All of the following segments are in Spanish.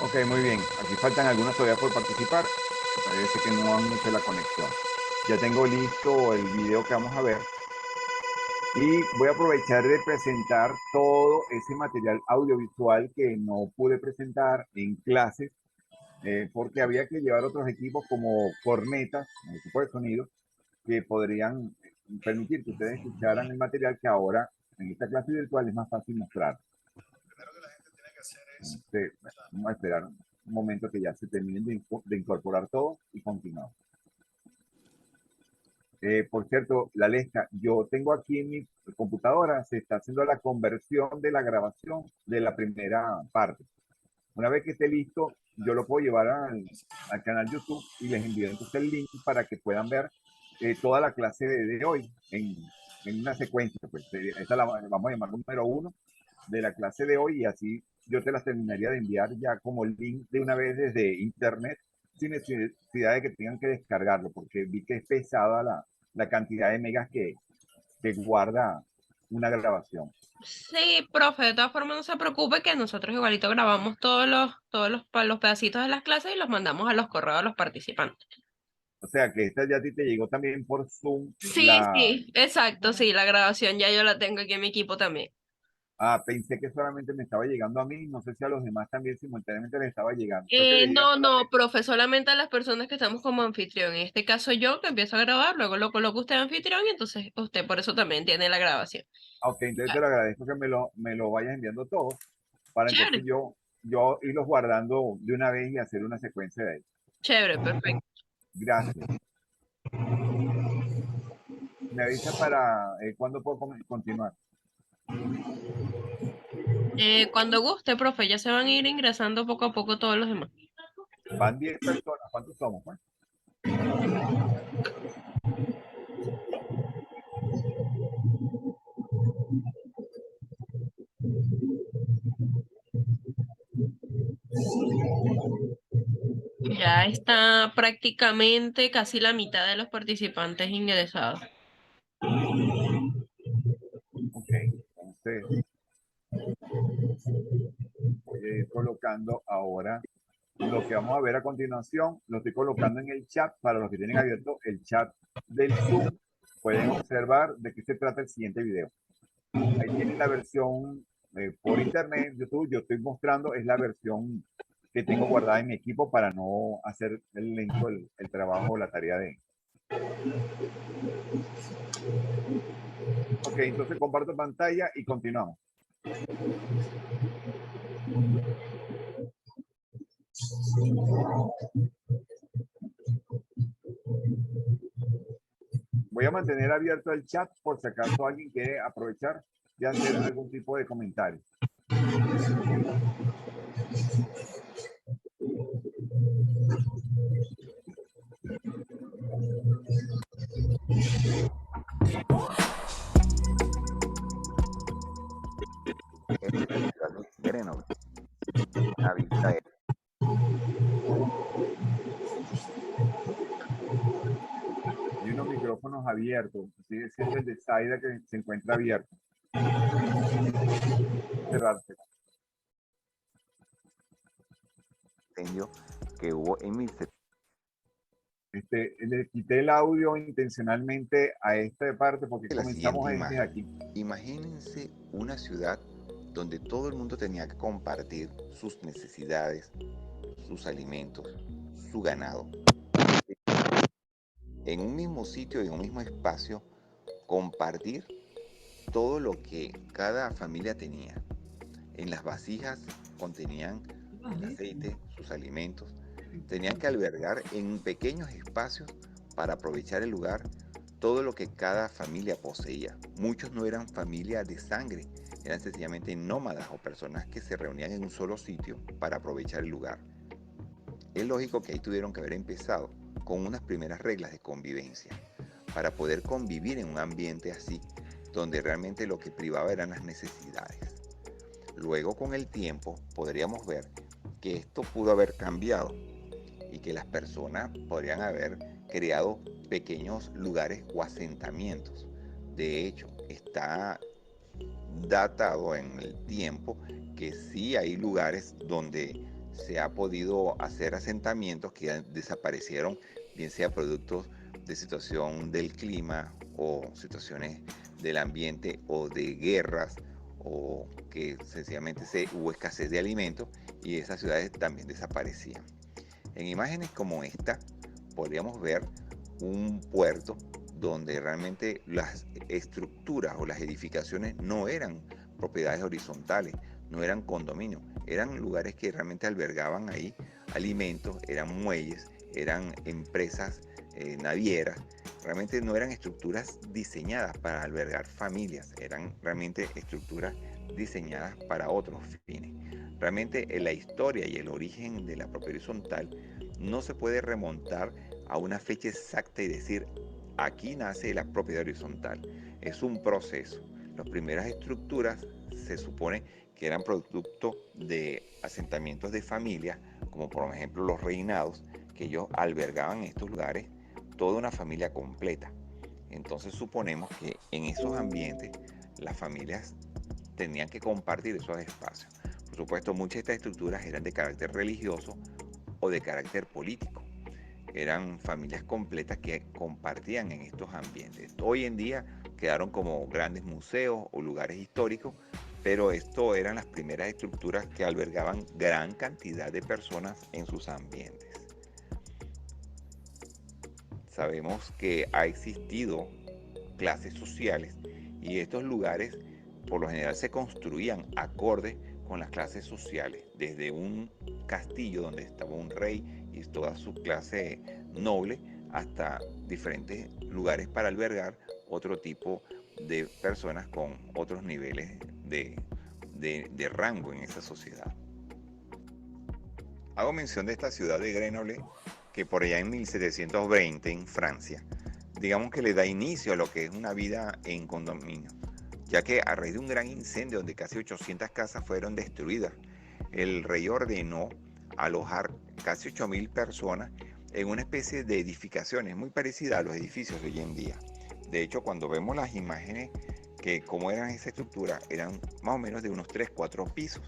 Ok, muy bien. Aquí faltan algunas todavía por participar. Parece que no han hecho la conexión. Ya tengo listo el video que vamos a ver. Y voy a aprovechar de presentar todo ese material audiovisual que no pude presentar en clases, porque había que llevar otros equipos como cornetas, un equipo de sonido, que podrían permitir que ustedes escucharan el material que ahora en esta clase virtual es más fácil mostrar. Entonces, vamos a esperar un momento que ya se terminen de incorporar todo y continuamos. Por cierto, la Lesca, yo tengo aquí en mi computadora, se está haciendo la conversión de la grabación de la primera parte. Una vez que esté listo, yo lo puedo llevar al canal YouTube y les envío entonces el link para que puedan ver toda la clase de hoy en una secuencia. Pues, esta la vamos a llamar número 1 de la clase de hoy y así yo te las terminaría de enviar ya como link de una vez desde internet sin necesidad de que tengan que descargarlo porque vi que es pesada la cantidad de megas que guarda una grabación. Sí, profe, de todas formas no se preocupe que nosotros igualito grabamos los pedacitos de las clases y los mandamos a los correos a los participantes. O sea que esta ya a ti te llegó también por Zoom Sí, sí, exacto, sí, la grabación ya yo la tengo aquí en mi equipo también. Pensé que solamente me estaba llegando a mí, no sé si a los demás también simultáneamente les estaba llegando. Creo que les llega No, no, solamente. profe, solamente a las personas que estamos como anfitrión. En este caso yo que empiezo a grabar, luego lo coloco usted anfitrión y entonces usted por eso también tiene la grabación. Ok, entonces te Claro. lo agradezco que me lo vayas enviando todo para entonces Chévere, yo irlos guardando de una vez y hacer una secuencia de ellos. chévere, perfecto. Gracias. Me avisa para cuándo puedo continuar. Cuando guste, profe, ya se van a ir ingresando poco a poco todos los demás. Van 10 personas, ¿cuántos somos? Pues? Ya está prácticamente casi la mitad de los participantes ingresados. Ok, entonces voy a ir colocando ahora lo que vamos a ver a continuación. Lo estoy colocando en el chat para los que tienen abierto el chat del Zoom. Pueden observar de qué se trata el siguiente video. Ahí tienen la versión por internet, YouTube. Yo estoy mostrando, es la versión que tengo guardada en mi equipo para no hacer lento el trabajo o la tarea de. Ok, entonces comparto pantalla y continuamos. Voy a mantener abierto el chat por si acaso alguien quiere aprovechar de hacer algún tipo de comentario. Esta es la ciudad de Grenoble, una vista de Hay unos micrófonos abiertos. Sigue siendo el de Zaida que se encuentra abierto. Cerrarse. incendio que hubo en 1700. Le quité el audio intencionalmente a esta parte porque La siguiente comenzamos desde imagen. aquí. Imagínense una ciudad donde todo el mundo tenía que compartir sus necesidades, sus alimentos, su ganado. En un mismo sitio y en un mismo espacio, compartir todo lo que cada familia tenía. En las vasijas contenían el aceite, sus alimentos. Tenían que albergar en pequeños espacios para aprovechar el lugar todo lo que cada familia poseía. Muchos no eran familia de sangre, eran sencillamente nómadas o personas que se reunían en un solo sitio para aprovechar el lugar. Es lógico que ahí tuvieron que haber empezado con unas primeras reglas de convivencia para poder convivir en un ambiente así, donde realmente lo que privaba eran las necesidades. Luego, con el tiempo, podríamos ver que esto pudo haber cambiado y que las personas podrían haber creado pequeños lugares o asentamientos. De hecho, está datado en el tiempo que sí hay lugares donde se ha podido hacer asentamientos que desaparecieron, bien sea productos de situación del clima o situaciones del ambiente o de guerras, o que sencillamente hubo escasez de alimentos y esas ciudades también desaparecían. En imágenes como esta podríamos ver un puerto donde realmente las estructuras o las edificaciones no eran propiedades horizontales, no eran condominios, eran lugares que realmente albergaban ahí alimentos, eran muelles, eran empresas navieras. Realmente no eran estructuras diseñadas para albergar familias, eran realmente estructuras diseñadas para otros fines. Realmente la historia y el origen de la propiedad horizontal no se puede remontar a una fecha exacta y decir, aquí nace la propiedad horizontal. Es un proceso. Las primeras estructuras se supone que eran producto de asentamientos de familias, como por ejemplo los reinados, que ellos albergaban en estos lugares toda una familia completa. Entonces suponemos que en esos ambientes las familias tenían que compartir esos espacios. Por supuesto, muchas de estas estructuras eran de carácter religioso o de carácter político. Eran familias completas que compartían en estos ambientes. Hoy en día quedaron como grandes museos o lugares históricos, pero esto eran las primeras estructuras que albergaban gran cantidad de personas en sus ambientes. Sabemos que ha existido clases sociales y estos lugares por lo general se construían acorde con las clases sociales, desde un castillo donde estaba un rey y toda su clase noble, hasta diferentes lugares para albergar otro tipo de personas con otros niveles de rango en esa sociedad. Hago mención de esta ciudad de Grenoble, que por allá en 1720 en Francia, digamos que le da inicio a lo que es una vida en condominio, ya que a raíz de un gran incendio donde casi 800 casas fueron destruidas, el rey ordenó alojar casi 8.000 personas en una especie de edificaciones muy parecida a los edificios de hoy en día. De hecho, cuando vemos las imágenes que cómo eran esa estructura, eran más o menos de unos 3-4 pisos.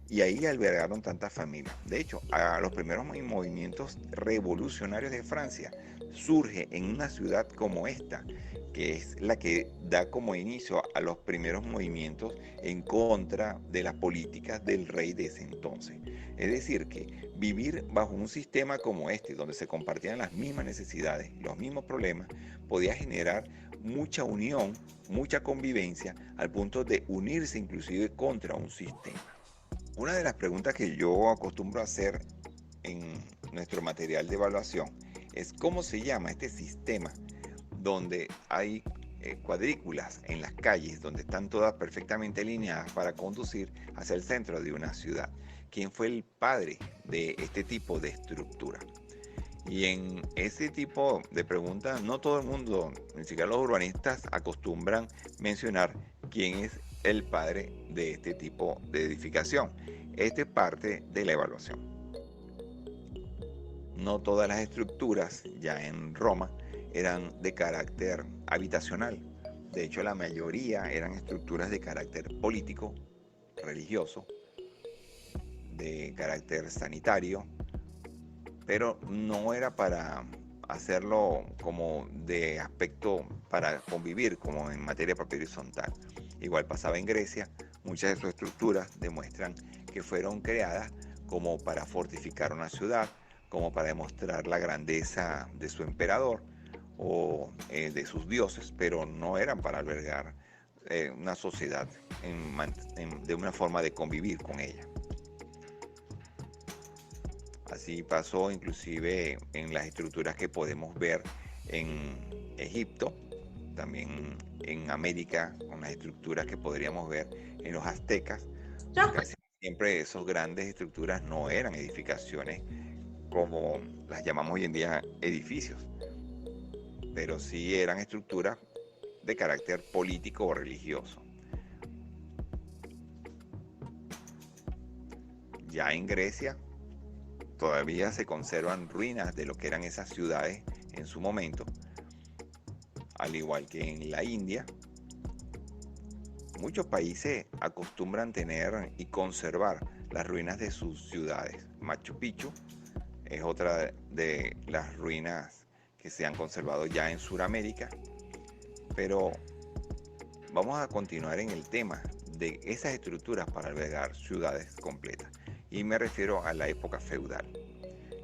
Y ahí albergaron tantas familias. De hecho, a los primeros movimientos revolucionarios de Francia surge en una ciudad como esta, que es la que da como inicio a los primeros movimientos en contra de las políticas del rey de ese entonces. Es decir, que vivir bajo un sistema como este, donde se compartían las mismas necesidades, los mismos problemas, podía generar mucha unión, mucha convivencia, al punto de unirse inclusive contra un sistema. Una de las preguntas que yo acostumbro a hacer en nuestro material de evaluación es cómo se llama este sistema donde hay cuadrículas en las calles, donde están todas perfectamente alineadas para conducir hacia el centro de una ciudad. ¿Quién fue el padre de este tipo de estructura? Y en ese tipo de preguntas no todo el mundo, ni siquiera los urbanistas, acostumbran mencionar quién es el padre de este tipo de edificación. Este es parte de la evaluación. No todas las estructuras ya en Roma eran de carácter habitacional. De hecho, la mayoría eran estructuras de carácter político, religioso, de carácter sanitario, pero no era para hacerlo como de aspecto para convivir, como en materia de propiedad horizontal. Igual pasaba en Grecia, muchas de sus estructuras demuestran que fueron creadas como para fortificar una ciudad, como para demostrar la grandeza de su emperador o de sus dioses, pero no eran para albergar una sociedad de una forma de convivir con ella. Así pasó inclusive en las estructuras que podemos ver en Egipto, también en América, con las estructuras que podríamos ver en los aztecas. Casi siempre esas grandes estructuras no eran edificaciones como las llamamos hoy en día edificios, pero sí eran estructuras de carácter político o religioso. Ya en Grecia todavía se conservan ruinas de lo que eran esas ciudades en su momento, al igual que en la India. Muchos países acostumbran tener y conservar las ruinas de sus ciudades. Machu Picchu es otra de las ruinas que se han conservado ya en Sudamérica, pero vamos a continuar en el tema de esas estructuras para albergar ciudades completas, y me refiero a la época feudal.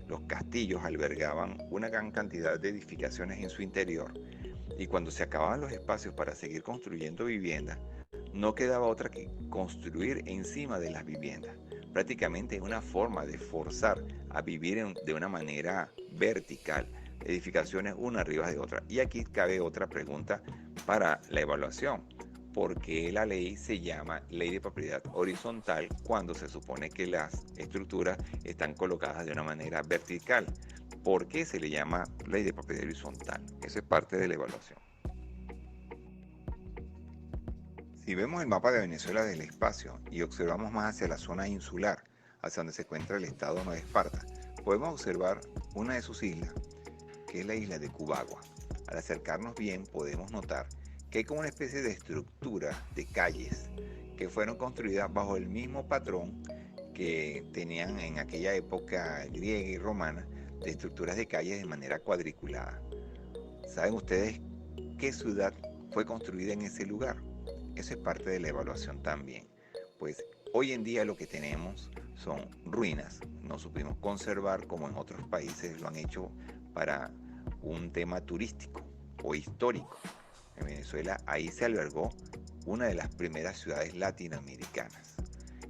Los castillos albergaban una gran cantidad de edificaciones en su interior, y cuando se acababan los espacios para seguir construyendo viviendas, no quedaba otra que construir encima de las viviendas. Prácticamente una forma de forzar a vivir de una manera vertical, edificaciones una arriba de otra. Y aquí cabe otra pregunta para la evaluación. ¿Por qué la ley se llama ley de propiedad horizontal cuando se supone que las estructuras están colocadas de una manera vertical? ¿Por qué se le llama ley de propiedad horizontal? Eso es parte de la evaluación. Si vemos el mapa de Venezuela del espacio y observamos más hacia la zona insular, hacia donde se encuentra el estado Nueva Esparta, podemos observar una de sus islas, que es la isla de Cubagua. Al acercarnos bien podemos notar que hay como una especie de estructura de calles que fueron construidas bajo el mismo patrón que tenían en aquella época griega y romana, de estructuras de calles de manera cuadriculada. ¿Saben ustedes qué ciudad fue construida en ese lugar? Eso es parte de la evaluación también. Pues hoy en día lo que tenemos son ruinas. No supimos conservar como en otros países lo han hecho para un tema turístico o histórico. En Venezuela ahí se albergó una de las primeras ciudades latinoamericanas,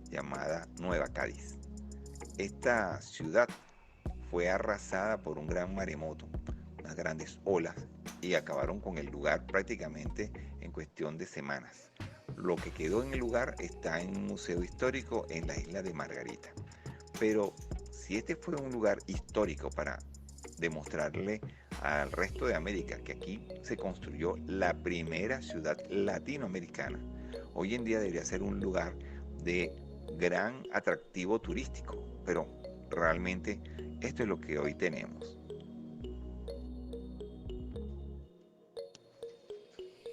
llamada Nueva Cádiz. Esta ciudad fue arrasada por un gran maremoto, unas grandes olas, y acabaron con el lugar prácticamente en cuestión de semanas. Lo que quedó en el lugar está en un museo histórico en la isla de Margarita. Pero si este fue un lugar histórico para demostrarle al resto de América que aquí se construyó la primera ciudad latinoamericana, hoy en día debería ser un lugar de gran atractivo turístico, pero realmente esto es lo que hoy tenemos.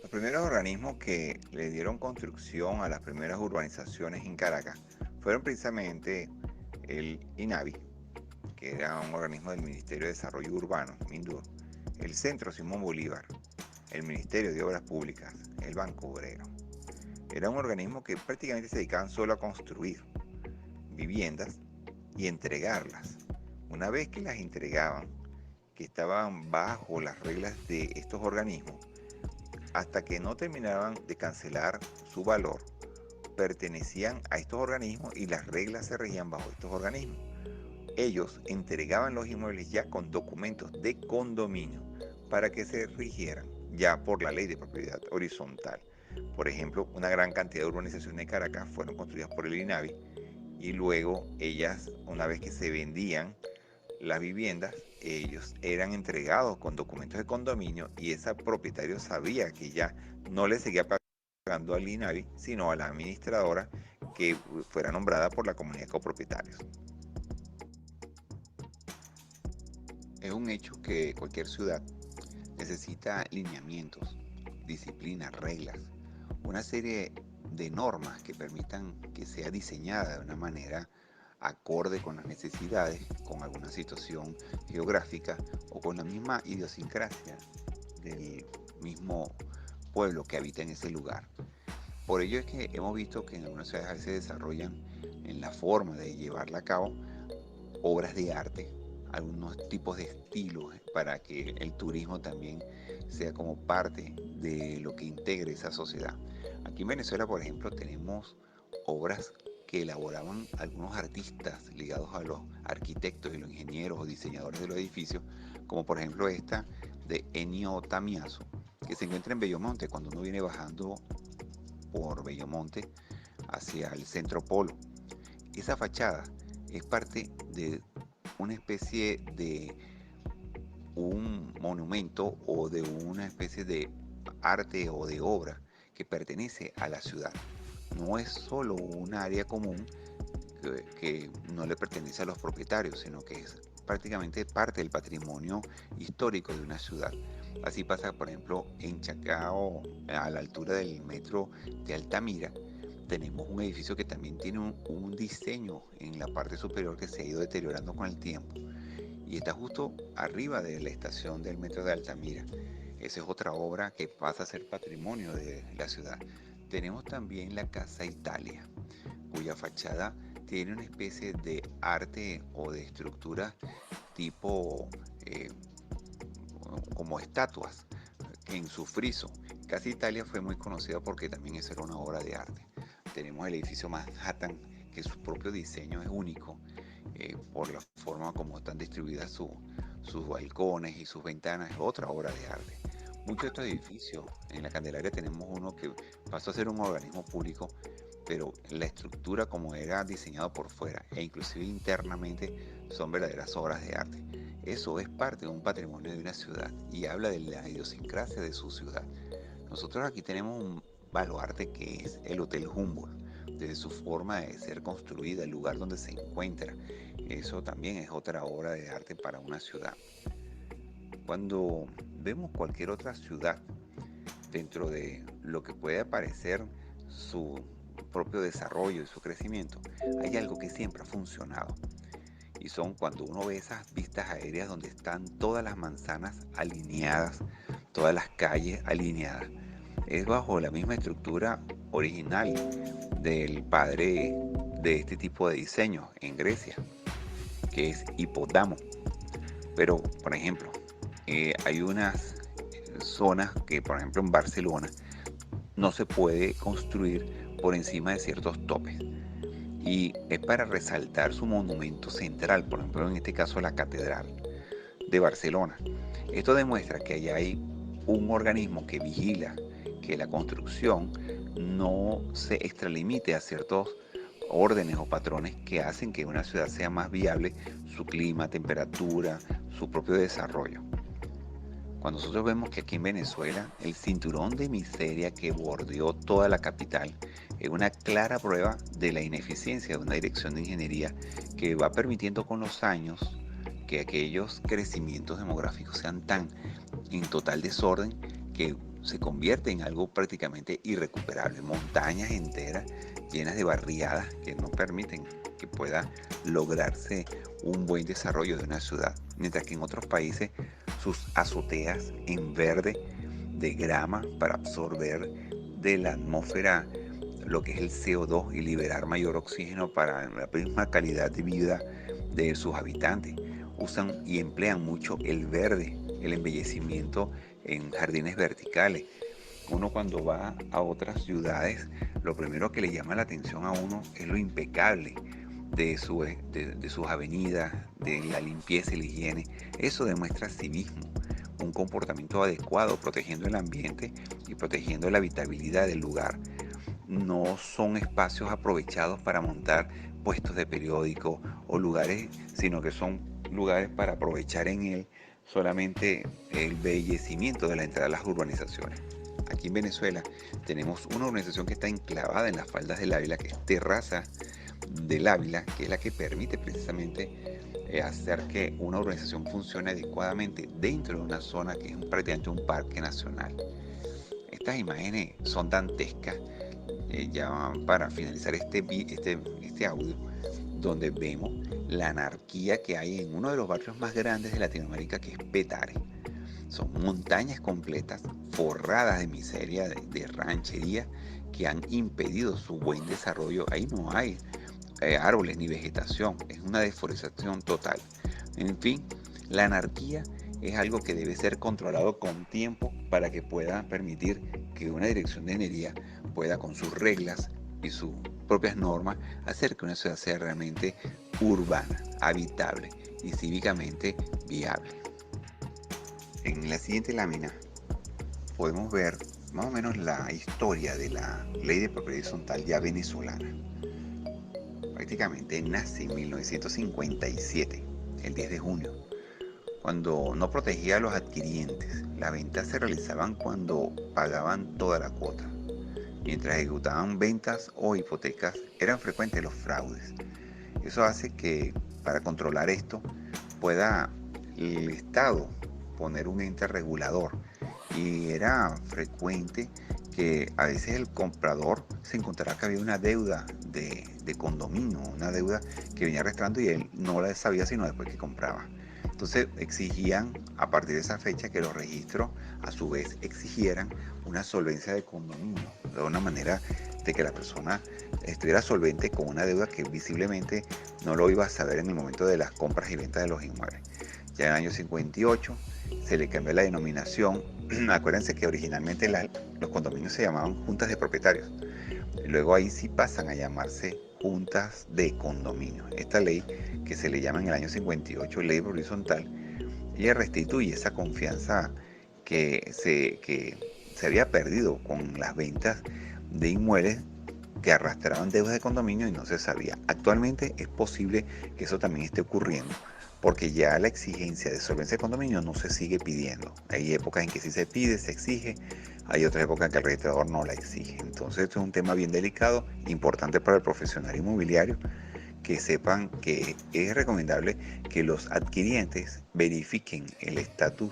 Los primeros organismos que le dieron construcción a las primeras urbanizaciones en Caracas fueron precisamente el INAVI, que era un organismo del Ministerio de Desarrollo Urbano, MINDUR, el Centro Simón Bolívar, el Ministerio de Obras Públicas, el Banco Obrero. Era un organismo que prácticamente se dedicaban solo a construir viviendas y entregarlas. Una vez que las entregaban, que estaban bajo las reglas de estos organismos, hasta que no terminaban de cancelar su valor, pertenecían a estos organismos y las reglas se regían bajo estos organismos. Ellos entregaban los inmuebles ya con documentos de condominio para que se rigieran ya por la ley de propiedad horizontal. Por ejemplo, una gran cantidad de urbanizaciones de Caracas fueron construidas por el INAVI, y luego ellas, una vez que se vendían las viviendas, ellos eran entregados con documentos de condominio, y ese propietario sabía que ya no le seguía pagando al INAVI, sino a la administradora que fuera nombrada por la comunidad de copropietarios. Es un hecho que cualquier ciudad necesita lineamientos, disciplinas, reglas, una serie de normas que permitan que sea diseñada de una manera acorde con las necesidades, con alguna situación geográfica o con la misma idiosincrasia del mismo pueblo que habita en ese lugar. Por ello es que hemos visto que en algunas ciudades a veces se desarrollan en la forma de llevarla a cabo obras de arte, algunos tipos de estilos para que el turismo también sea como parte de lo que integre esa sociedad. Aquí en Venezuela, por ejemplo, tenemos obras que elaboraban algunos artistas ligados a los arquitectos y los ingenieros o diseñadores de los edificios, como por ejemplo esta de Ennio Tamiaso, que se encuentra en Bellomonte, cuando uno viene bajando por Bellomonte hacia el centro polo. Esa fachada es parte de una especie de un monumento o de una especie de arte o de obra que pertenece a la ciudad. No es solo un área común que no le pertenece a los propietarios, sino que es prácticamente parte del patrimonio histórico de una ciudad. Así pasa, por ejemplo, en Chacao, a la altura del metro de Altamira, tenemos un edificio que también tiene un diseño en la parte superior que se ha ido deteriorando con el tiempo y está justo arriba de la estación del metro de Altamira. Esa es otra obra que pasa a ser patrimonio de la ciudad. Tenemos también la Casa Italia, cuya fachada tiene una especie de arte o de estructura tipo como estatuas en su friso. Casa Italia fue muy conocida porque también eso era una obra de arte. Tenemos el edificio Manhattan, que su propio diseño es único por la forma como están distribuidas sus balcones y sus ventanas, es otra obra de arte. Muchos de estos edificios, en la Candelaria tenemos uno que pasó a ser un organismo público, pero la estructura como era diseñado por fuera e inclusive internamente son verdaderas obras de arte. Eso es parte de un patrimonio de una ciudad y habla de la idiosincrasia de su ciudad. Nosotros aquí tenemos un baluarte que es el Hotel Humboldt, desde su forma de ser construida, el lugar donde se encuentra. Eso también es otra obra de arte para una ciudad. Cuando vemos cualquier otra ciudad dentro de lo que puede parecer su propio desarrollo y su crecimiento, hay algo que siempre ha funcionado. Y son cuando uno ve esas vistas aéreas donde están todas las manzanas alineadas, todas las calles alineadas. Es bajo la misma estructura original del padre de este tipo de diseño en Grecia, que es Hipódamo. Pero, por ejemplo, hay unas zonas que, por ejemplo, en Barcelona no se puede construir por encima de ciertos topes. Y es para resaltar su monumento central, por ejemplo, en este caso la Catedral de Barcelona. Esto demuestra que allá hay un organismo que vigila que la construcción no se extralimite a ciertos órdenes o patrones que hacen que una ciudad sea más viable, su clima, temperatura, su propio desarrollo. Cuando nosotros vemos que aquí en Venezuela el cinturón de miseria que bordeó toda la capital es una clara prueba de la ineficiencia de una dirección de ingeniería que va permitiendo con los años que aquellos crecimientos demográficos sean tan en total desorden que se convierte en algo prácticamente irrecuperable. Montañas enteras llenas de barriadas que no permiten que pueda lograrse un buen desarrollo de una ciudad. Mientras que en otros países sus azoteas en verde de grama para absorber de la atmósfera lo que es el CO2 y liberar mayor oxígeno para la misma calidad de vida de sus habitantes. Usan y emplean mucho el verde, el embellecimiento en jardines verticales. Uno cuando va a otras ciudades, lo primero que le llama la atención a uno es lo impecable de sus avenidas, de la limpieza y la higiene. Eso demuestra civismo, un comportamiento adecuado, protegiendo el ambiente y protegiendo la habitabilidad del lugar. No son espacios aprovechados para montar puestos de periódico o lugares, sino que son lugares para aprovechar en él solamente el embellecimiento de la entrada a las urbanizaciones. Aquí en Venezuela tenemos una urbanización que está enclavada en las faldas del Ávila, que es Terraza del Ávila, que es la que permite precisamente hacer que una urbanización funcione adecuadamente dentro de una zona que es prácticamente un parque nacional. Estas imágenes son dantescas. Ya para finalizar este audio, donde vemos la anarquía que hay en uno de los barrios más grandes de Latinoamérica, que es Petare. Son montañas completas forradas de miseria, de ranchería, que han impedido su buen desarrollo. Ahí no hay árboles ni vegetación, es una deforestación total. En fin, la anarquía es algo que debe ser controlado con tiempo para que pueda permitir que una dirección de ingeniería pueda, con sus reglas y sus propias normas, hacer que una ciudad sea realmente urbana, habitable y cívicamente viable. En la siguiente lámina podemos ver más o menos la historia de la ley de propiedad horizontal ya venezolana. Prácticamente nace en 1957, el 10 de junio, cuando no protegía a los adquirientes. Las ventas se realizaban cuando pagaban toda la cuota. Mientras ejecutaban ventas o hipotecas, eran frecuentes los fraudes. Eso hace que, para controlar esto, pueda el Estado poner un ente regulador. Y era frecuente que a veces el comprador se encontrará que había una deuda de condominio, una deuda que venía arrastrando y él no la sabía sino después que compraba. Entonces exigían a partir de esa fecha que los registros a su vez exigieran una solvencia de condominio, de una manera de que la persona estuviera solvente con una deuda que visiblemente no lo iba a saber en el momento de las compras y ventas de los inmuebles. Ya en el año 58 se le cambió la denominación. Acuérdense que originalmente los condominios se llamaban juntas de propietarios. Luego ahí sí pasan a llamarse juntas de condominio. Esta ley, que se le llama en el año 58 ley horizontal, ella restituye esa confianza que se había perdido con las ventas de inmuebles que arrastraban deudas de condominio y no se sabía. Actualmente es posible que eso también esté ocurriendo, porque ya la exigencia de solvencia de condominio no se sigue pidiendo. Hay épocas en que sí se pide, se exige, hay otras épocas en que el registrador no la exige. Entonces esto es un tema bien delicado, importante para el profesional inmobiliario, que sepan que es recomendable que los adquirientes verifiquen el estatus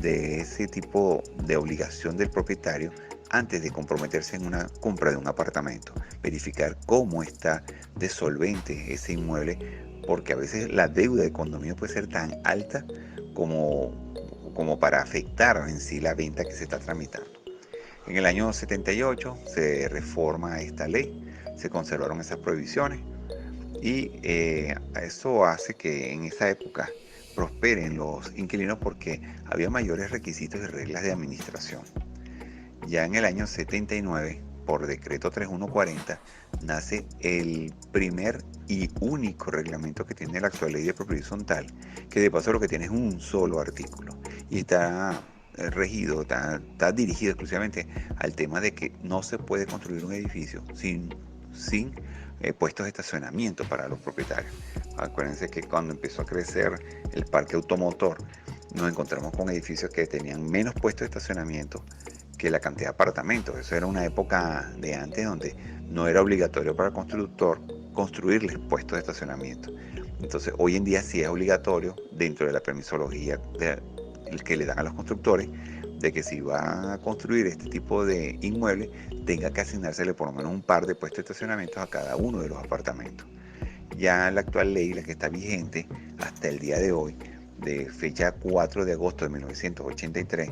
de ese tipo de obligación del propietario antes de comprometerse en una compra de un apartamento. Verificar cómo está de solvente ese inmueble, porque a veces la deuda de condominio puede ser tan alta como para afectar en sí la venta que se está tramitando. En el año 78 se reforma esta ley, se conservaron esas prohibiciones y eso hace que en esa época prosperen los inquilinos porque había mayores requisitos y reglas de administración. Ya en el año 79, por decreto 3140, nace el primer y único reglamento que tiene la actual ley de propiedad horizontal, que de paso lo que tiene es un solo artículo y está regido, está dirigido exclusivamente al tema de que no se puede construir un edificio sin puestos de estacionamiento para los propietarios. Acuérdense que cuando empezó a crecer el parque automotor, nos encontramos con edificios que tenían menos puestos de estacionamiento que la cantidad de apartamentos. Eso era una época de antes donde no era obligatorio para el constructor construirles puestos de estacionamiento. Entonces hoy en día sí es obligatorio dentro de la permisología que le dan a los constructores de que si va a construir este tipo de inmueble tenga que asignársele por lo menos un par de puestos de estacionamiento a cada uno de los apartamentos. Ya la actual ley, la que está vigente hasta el día de hoy, de fecha 4 de agosto de 1983,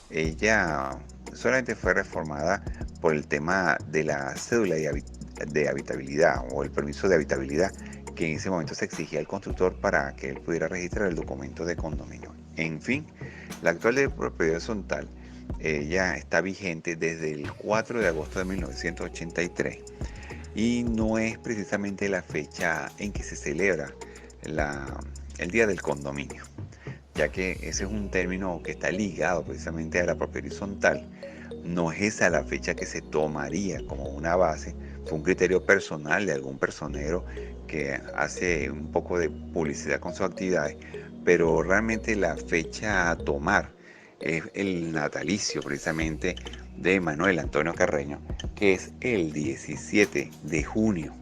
ella solamente fue reformada por el tema de la cédula de habitabilidad o el permiso de habitabilidad que en ese momento se exigía al constructor para que él pudiera registrar el documento de condominio. En fin, la actual ley de propiedad horizontal ya está vigente desde el 4 de agosto de 1983 y no es precisamente la fecha en que se celebra el Día del Condominio, ya que ese es un término que está ligado precisamente a la propiedad horizontal. No es esa la fecha que se tomaría como una base, fue un criterio personal de algún personero que hace un poco de publicidad con sus actividades, pero realmente la fecha a tomar es el natalicio precisamente de Manuel Antonio Carreño, que es el 17 de junio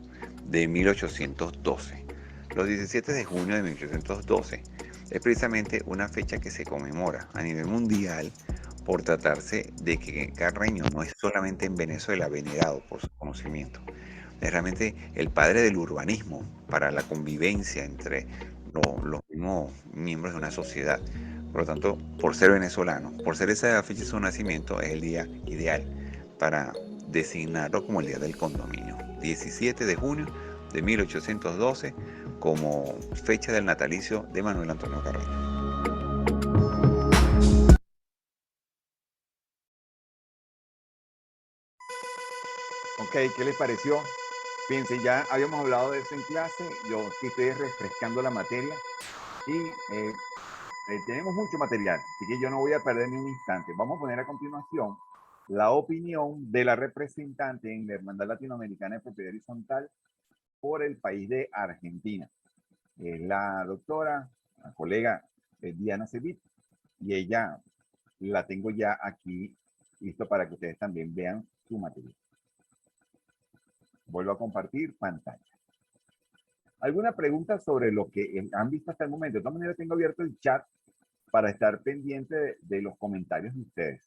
de 1812. Los 17 de junio de 1812 es precisamente una fecha que se conmemora a nivel mundial por tratarse de que Carreño no es solamente en Venezuela venerado por su conocimiento, es realmente el padre del urbanismo para la convivencia entre los mismos miembros de una sociedad. Por lo tanto, por ser venezolano, por ser esa fecha de su nacimiento, es el día ideal para designarlo como el día del condominio. 17 de junio de 1812 como fecha del natalicio de Manuel Antonio Carreño. Ok, ¿qué les pareció? Fíjense, ya habíamos hablado de eso en clase, yo sí estoy refrescando la materia y tenemos mucho material, así que yo no voy a perder ni un instante. Vamos a poner a continuación la opinión de la representante en la Hermandad Latinoamericana de Propiedad Horizontal por el país de Argentina. La doctora, la colega Diana Cevit, y ella la tengo ya aquí listo para que ustedes también vean su material. Vuelvo a compartir pantalla. ¿Alguna pregunta sobre lo que han visto hasta el momento? De todas maneras, tengo abierto el chat para estar pendiente de los comentarios de ustedes.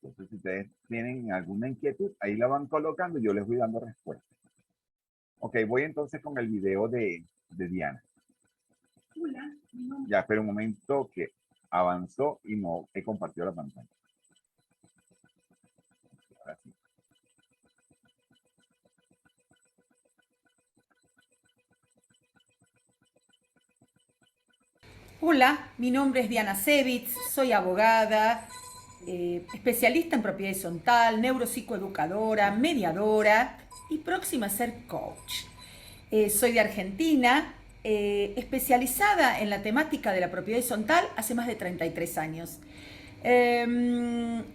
Entonces, si ustedes tienen alguna inquietud, ahí la van colocando y yo les voy dando respuesta. Ok, voy entonces con el video de Diana. Ya, espera un momento que avanzó y no he compartido la pantalla. Ahora sí. Hola, mi nombre es Diana Sevitz, soy abogada, especialista en propiedad horizontal, neuropsicoeducadora, mediadora y próxima a ser coach. Soy de Argentina, especializada en la temática de la propiedad horizontal hace más de 33 años. Tenemos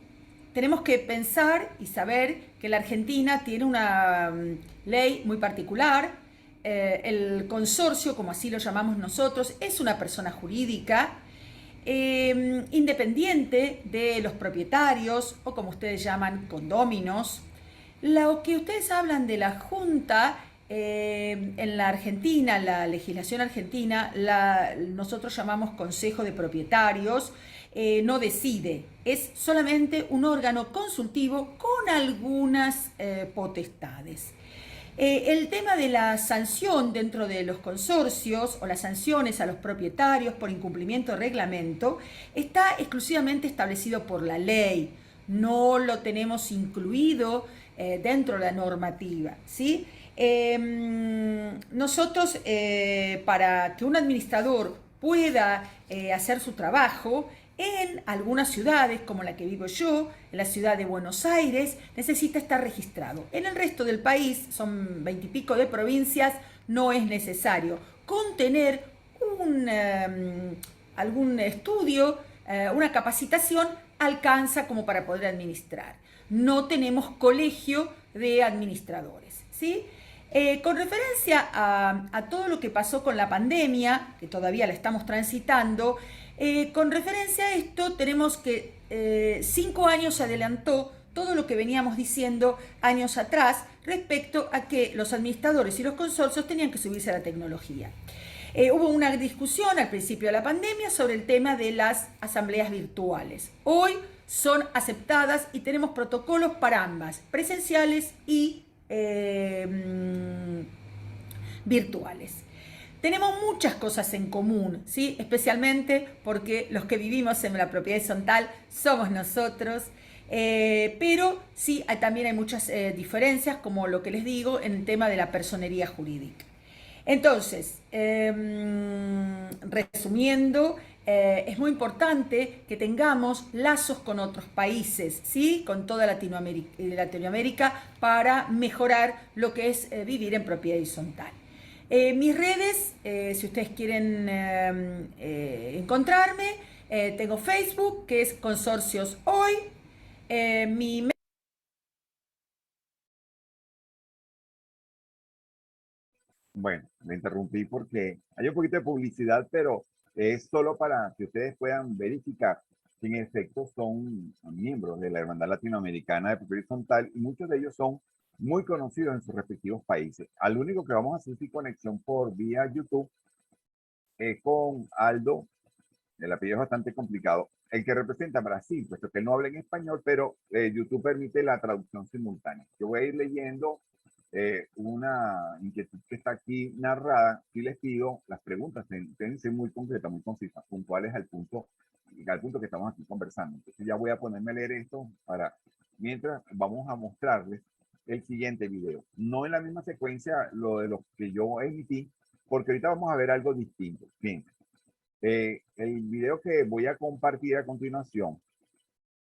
que pensar y saber que la Argentina tiene una ley muy particular. El consorcio, como así lo llamamos nosotros, es una persona jurídica independiente de los propietarios o como ustedes llaman condóminos. Lo que ustedes hablan de la Junta en la Argentina, la legislación argentina, nosotros llamamos Consejo de Propietarios, no decide, es solamente un órgano consultivo con algunas potestades. El tema de la sanción dentro de los consorcios o las sanciones a los propietarios por incumplimiento de reglamento está exclusivamente establecido por la ley, no lo tenemos incluido dentro de la normativa, ¿sí? Nosotros, para que un administrador pueda hacer su trabajo, en algunas ciudades, como la que vivo yo, en la ciudad de Buenos Aires, necesita estar registrado. En el resto del país, son 20 y pico de provincias, no es necesario. Con tener algún estudio, una capacitación, alcanza como para poder administrar. No tenemos colegio de administradores, ¿sí? Con referencia a todo lo que pasó con la pandemia, que todavía la estamos transitando, con referencia a esto tenemos que 5 años se adelantó todo lo que veníamos diciendo años atrás respecto a que los administradores y los consorcios tenían que subirse a la tecnología. Hubo una discusión al principio de la pandemia sobre el tema de las asambleas virtuales. Hoy son aceptadas y tenemos protocolos para ambas, presenciales y virtuales. Tenemos muchas cosas en común, ¿sí? Especialmente porque los que vivimos en la propiedad horizontal somos nosotros, pero sí también hay muchas diferencias, como lo que les digo, en el tema de la personería jurídica. Entonces, resumiendo, es muy importante que tengamos lazos con otros países, ¿sí? Con toda Latinoamérica para mejorar lo que es vivir en propiedad horizontal. Mis redes, si ustedes quieren encontrarme, tengo Facebook, que es Consorcios Hoy. Bueno, me interrumpí porque hay un poquito de publicidad, pero es solo para que ustedes puedan verificar que en efecto son miembros de la Hermandad Latinoamericana de Propiedad Horizontal y muchos de ellos son muy conocidos en sus respectivos países. Al único que vamos a hacer su conexión por vía YouTube es con Aldo. El apellido es bastante complicado. El que representa a Brasil, puesto que él no habla en español, pero YouTube permite la traducción simultánea. Yo voy a ir leyendo una inquietud que está aquí narrada y les pido las preguntas, deben ser muy concretas, muy concisas, puntuales al punto que estamos aquí conversando. Entonces ya voy a ponerme a leer esto para, mientras vamos a mostrarles el siguiente video. No en la misma secuencia lo de los que yo emití, porque ahorita vamos a ver algo distinto. Bien. El video que voy a compartir a continuación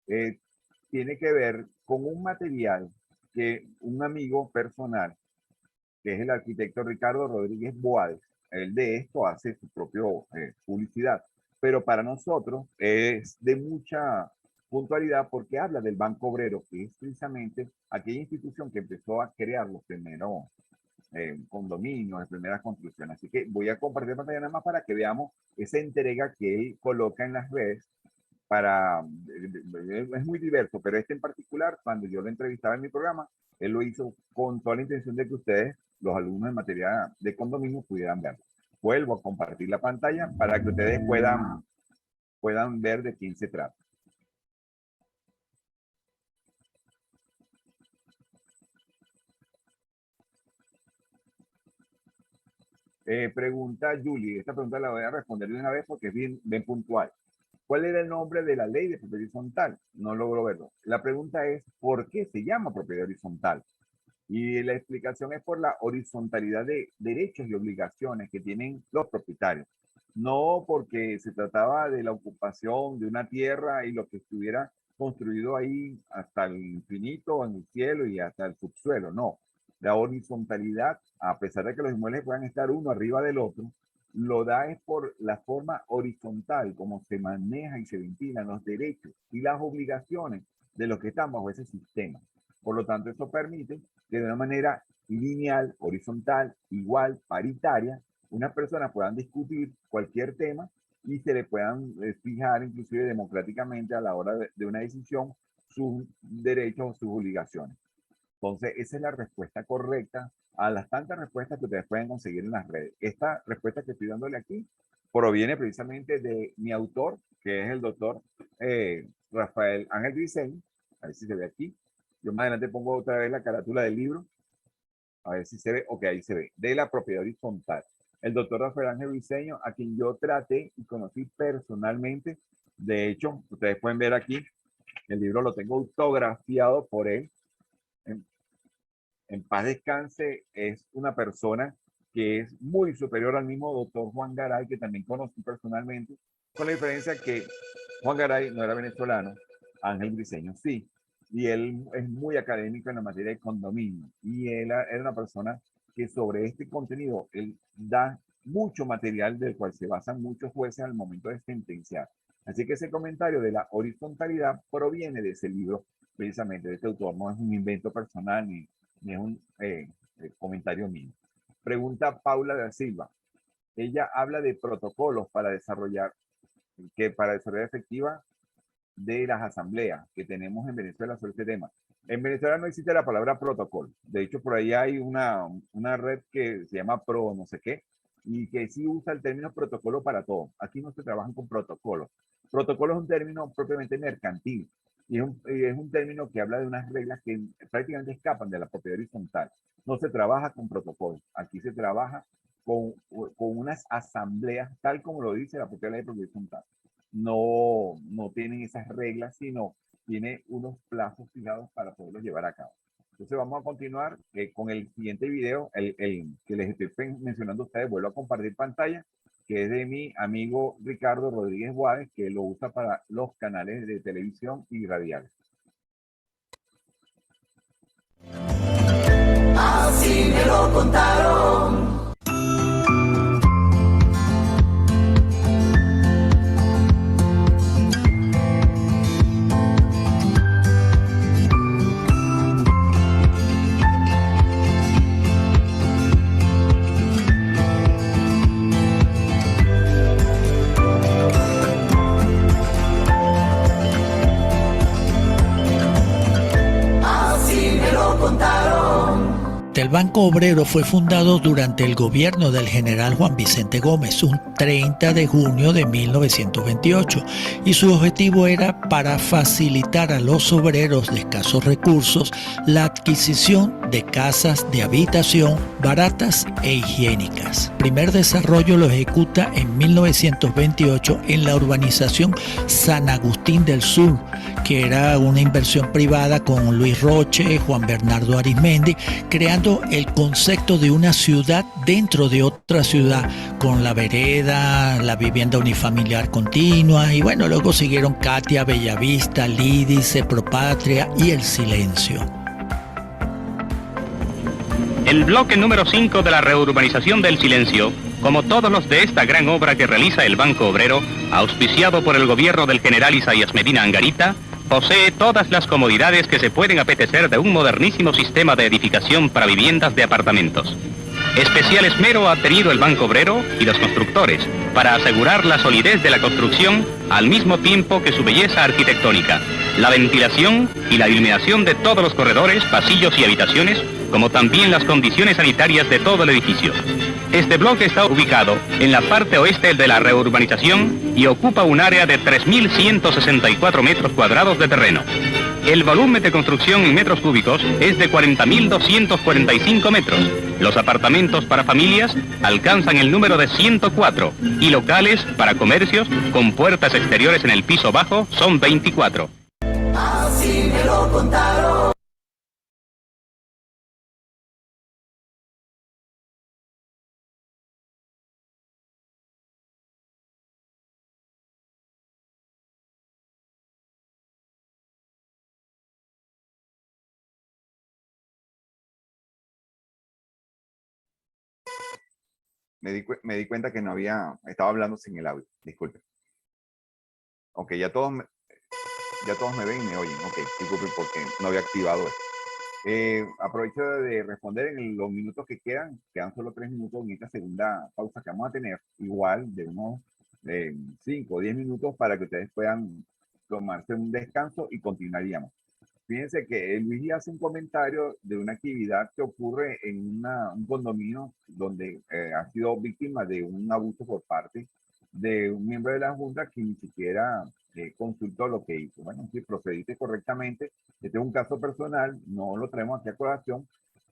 tiene que ver con un material que un amigo personal, que es el arquitecto Ricardo Rodríguez Boades, él de esto hace su propio publicidad, pero para nosotros es de mucha puntualidad porque habla del Banco Obrero, que es precisamente aquella institución que empezó a crear los primeros condominios, las primeras construcciones. Así que voy a compartir pantalla nada más para que veamos esa entrega que él coloca en las redes para, es muy diverso, pero este en particular, cuando yo lo entrevistaba en mi programa, él lo hizo con toda la intención de que ustedes, los alumnos en materia de condominio, pudieran verlo. Vuelvo a compartir la pantalla para que ustedes puedan ver de quién se trata. Pregunta Julie, esta pregunta la voy a responder de una vez porque es bien puntual. ¿Cuál era el nombre de la ley de propiedad horizontal? No logro verlo. La pregunta es, ¿por qué se llama propiedad horizontal? Y la explicación es por la horizontalidad de derechos y obligaciones que tienen los propietarios. No porque se trataba de la ocupación de una tierra y lo que estuviera construido ahí hasta el infinito, en el cielo y hasta el subsuelo. No, la horizontalidad, a pesar de que los inmuebles puedan estar uno arriba del otro, lo da es por la forma horizontal, como se maneja y se ventilan los derechos y las obligaciones de los que están bajo ese sistema. Por lo tanto, eso permite que de una manera lineal, horizontal, igual, paritaria, unas personas puedan discutir cualquier tema y se le puedan fijar inclusive democráticamente a la hora de una decisión sus derechos o sus obligaciones. Entonces, esa es la respuesta correcta a las tantas respuestas que ustedes pueden conseguir en las redes. Esta respuesta que estoy dándole aquí proviene precisamente de mi autor, que es el doctor Rafael Ángel Briceño. A ver si se ve aquí. Yo más adelante pongo otra vez la carátula del libro. A ver si se ve. Ok, ahí se ve. De la propiedad horizontal. El doctor Rafael Ángel Briceño, a quien yo traté y conocí personalmente. De hecho, ustedes pueden ver aquí, el libro lo tengo autografiado por él. En paz descanse, es una persona que es muy superior al mismo doctor Juan Garay, que también conocí personalmente, con la diferencia que Juan Garay no era venezolano, Ángel Briceño sí. Y él es muy académico en la materia de condominio. Y él era una persona que sobre este contenido, él da mucho material del cual se basan muchos jueces al momento de sentenciar. Así que ese comentario de la horizontalidad proviene de ese libro, precisamente de este autor. No es un invento personal ni es un comentario mío. Pregunta Paula da Silva. Ella habla de protocolos para desarrollar efectiva de las asambleas que tenemos en Venezuela sobre este tema. En Venezuela no existe la palabra protocolo. De hecho, por ahí hay una red que se llama Pro no sé qué, y que sí usa el término protocolo para todo. Aquí no se trabajan con protocolos. Protocolo es un término propiamente mercantil y es un término que habla de unas reglas que prácticamente escapan de la propiedad horizontal. No se trabaja con protocolos. Aquí se trabaja con unas asambleas, tal como lo dice la propia ley de propiedad horizontal. No tienen esas reglas, sino tiene unos plazos fijados para poderlos llevar a cabo. Entonces vamos a continuar con el siguiente video, el que les estoy mencionando a ustedes. Vuelvo a compartir pantalla, que es de mi amigo Ricardo Rodríguez Guades, que lo usa para los canales de televisión y radiales. Así me lo contaron. El Banco Obrero fue fundado durante el gobierno del general Juan Vicente Gómez, un 30 de junio de 1928, y su objetivo era para facilitar a los obreros de escasos recursos la adquisición de casas de habitación baratas e higiénicas. El primer desarrollo lo ejecuta en 1928 en la urbanización San Agustín del Sur, que era una inversión privada con Luis Roche, Juan Bernardo Arizmendi, creando el concepto de una ciudad dentro de otra ciudad, con la vereda, la vivienda unifamiliar continua, y bueno, luego siguieron Katia, Bellavista, Lídice, Propatria y El Silencio. El bloque número 5 de la reurbanización del Silencio, como todos los de esta gran obra que realiza el Banco Obrero, auspiciado por el gobierno del general Isaías Medina Angarita, posee todas las comodidades que se pueden apetecer de un modernísimo sistema de edificación para viviendas de apartamentos. Especial esmero ha tenido el Banco Obrero y los constructores para asegurar la solidez de la construcción al mismo tiempo que su belleza arquitectónica, la ventilación y la iluminación de todos los corredores, pasillos y habitaciones, como también las condiciones sanitarias de todo el edificio. Este bloque está ubicado en la parte oeste de la reurbanización y ocupa un área de 3.164 metros cuadrados de terreno. El volumen de construcción en metros cúbicos es de 40.245 metros. Los apartamentos para familias alcanzan el número de 104 y locales para comercios con puertas exteriores en el piso bajo son 24. Así me lo contaron. Me di cuenta que no había, estaba hablando sin el audio, disculpen. Ok, ya todos me ven y me oyen. Ok, disculpen porque no había activado esto. Aprovecho de responder en los minutos que quedan solo 3 minutos en esta segunda pausa que vamos a tener, igual de unos 5 o 10 minutos para que ustedes puedan tomarse un descanso y continuaríamos. Fíjense que Luigi hace un comentario de una actividad que ocurre en un condominio donde ha sido víctima de un abuso por parte de un miembro de la Junta que ni siquiera consultó lo que hizo. Bueno, si procediste correctamente, este es un caso personal, no lo traemos aquí a colación,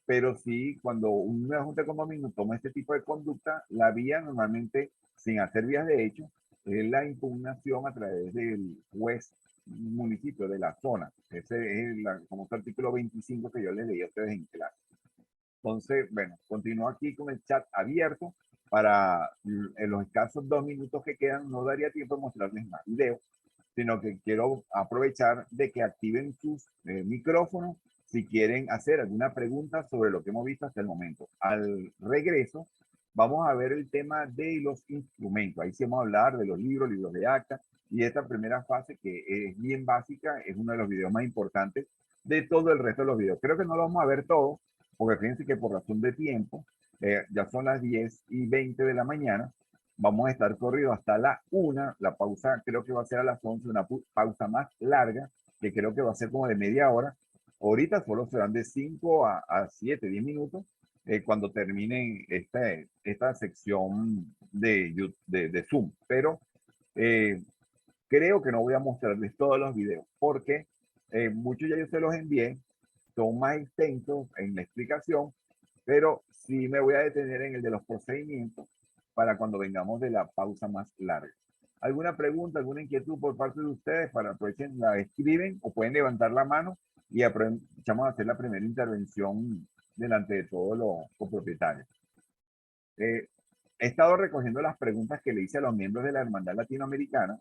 pero sí cuando una Junta de condominio toma este tipo de conducta, la vía normalmente, sin hacer vías de hecho, es la impugnación a través del juez municipio de la zona. Ese es el famoso artículo 25 que yo les leí a ustedes en clase. Entonces, bueno, continúo aquí con el chat abierto para en los escasos 2 minutos que quedan. No daría tiempo de mostrarles más videos, sino que quiero aprovechar de que activen sus micrófonos si quieren hacer alguna pregunta sobre lo que hemos visto hasta el momento. Al regreso, vamos a ver el tema de los instrumentos. Ahí sí vamos a hablar de los libros de acta, y esta primera fase que es bien básica, es uno de los videos más importantes de todo el resto de los videos. Creo que no lo vamos a ver todo, porque fíjense que por razón de tiempo, ya son las 10:20 de la mañana, vamos a estar corrido hasta la 1, la pausa creo que va a ser a las 11, una pausa más larga, que creo que va a ser como de media hora. Ahorita solo serán de 5 a 7, 10 minutos, cuando terminen esta sección de Zoom, pero creo que no voy a mostrarles todos los videos porque muchos ya yo se los envié, son más extensos en la explicación, pero sí me voy a detener en el de los procedimientos para cuando vengamos de la pausa más larga. ¿Alguna pregunta, alguna inquietud por parte de ustedes? Para aprovechen, la escriben o pueden levantar la mano y aprovechamos a hacer la primera intervención delante de todos los copropietarios. He estado recogiendo las preguntas que le hice a los miembros de la Hermandad Latinoamericana,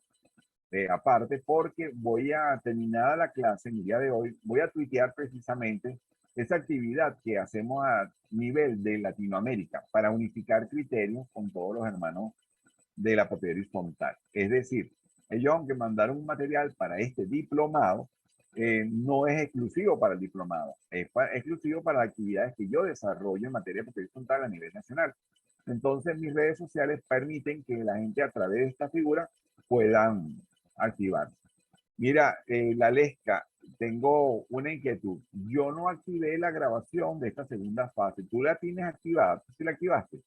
aparte porque voy a terminar la clase en el día de hoy, voy a tuitear precisamente esa actividad que hacemos a nivel de Latinoamérica para unificar criterios con todos los hermanos de la propiedad horizontal. Es decir, ellos aunque mandaron un material para este diplomado, no es exclusivo para el diplomado, es exclusivo para las actividades que yo desarrollo en materia de propiedad horizontal a nivel nacional. Entonces mis redes sociales permiten que la gente a través de esta figura puedan activar. Mira, la Lesca, tengo una inquietud. Yo no activé la grabación de esta segunda fase. ¿Tú la tienes activada? ¿Tú sí la activaste?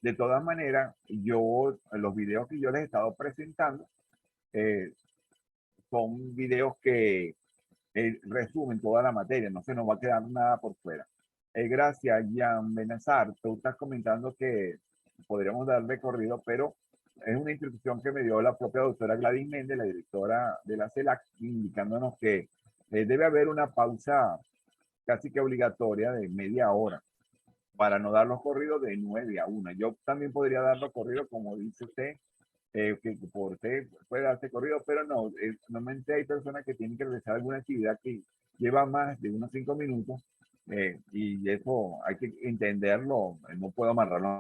De todas maneras, los videos que yo les he estado presentando son videos que resumen toda la materia. No se nos va a quedar nada por fuera. Gracias, Jan Benazar. Tú estás comentando que podríamos dar recorrido, pero es una instrucción que me dio la propia doctora Gladys Méndez, la directora de la CELAC, indicándonos que debe haber una pausa casi que obligatoria de media hora para no dar los corridos de 9 a 1. Yo también podría dar los corridos, como dice usted, que por usted puede darse corrido, pero no, normalmente hay personas que tienen que realizar alguna actividad que lleva más de unos 5 minutos, y eso hay que entenderlo, no puedo amarrarlo